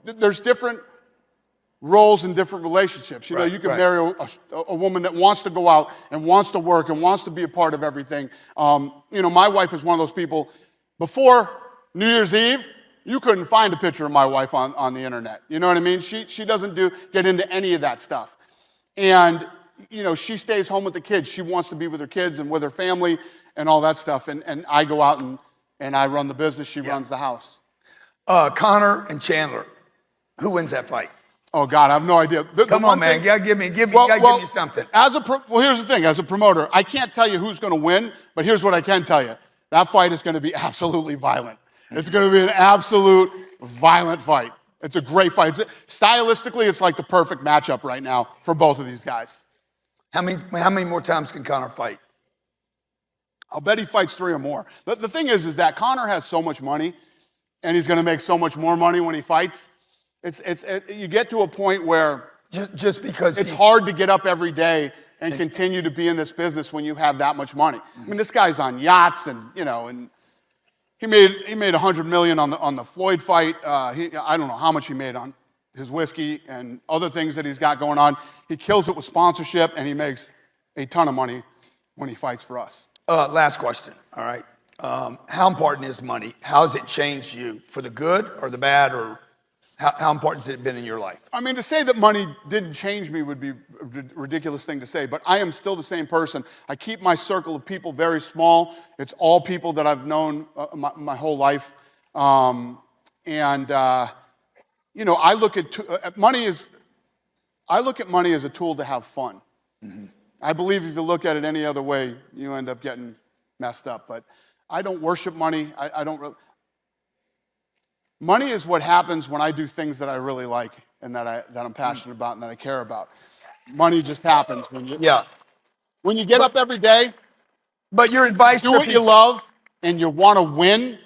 there's different roles in different relationships. You can marry a woman that wants to go out and wants to work and wants to be a part of everything. My wife is one of those people. Before New Year's Eve, you couldn't find a picture of my wife on the internet. You know what I mean? She doesn't get into any of that stuff. And, she stays home with the kids. She wants to be with her kids and with her family and all that stuff. And I go out and I run the business. She runs the house. Connor and Chandler, who wins that fight? Oh God, I have no idea. Come on, man, you gotta give me something. Here's the thing, as a promoter, I can't tell you who's gonna win, but here's what I can tell you. That fight is gonna be absolutely violent. It's gonna be an absolute violent fight. It's a great fight. Stylistically, it's like the perfect matchup right now for both of these guys. How many more times can Connor fight? I'll bet he fights 3 or more. The thing is that Connor has so much money, and he's gonna make so much more money when he fights. You get to a point where just because it's hard to get up every day and continue to be in this business when you have that much money. I mean, this guy's on yachts and he made $100 million on the Floyd fight. I don't know how much he made on his whiskey and other things that he's got going on. He kills it with sponsorship and he makes a ton of money when he fights for us. Last question. All right. How important is money? How has it changed you for the good or the bad, or how important has it been in your life? I mean, to say that money didn't change me would be a ridiculous thing to say, but I am still the same person. I keep my circle of people very small. It's all people that I've known my whole life. I look at money as a tool to have fun. Mm-hmm. I believe if you look at it any other way, you end up getting messed up. But I don't worship money. I don't really. Money is what happens when I do things that I really like and that I'm passionate about and that I care about. Money just happens when you get up every day. But your advice do what you love and you want to win.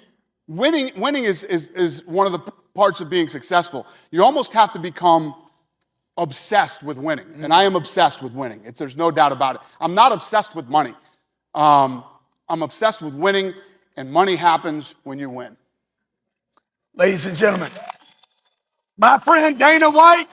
Winning is one of the parts of being successful. You almost have to become obsessed with winning, and I am obsessed with winning. There's no doubt about it. I'm not obsessed with money. I'm obsessed with winning, and money happens when you win. Ladies and gentlemen, my friend Dana White.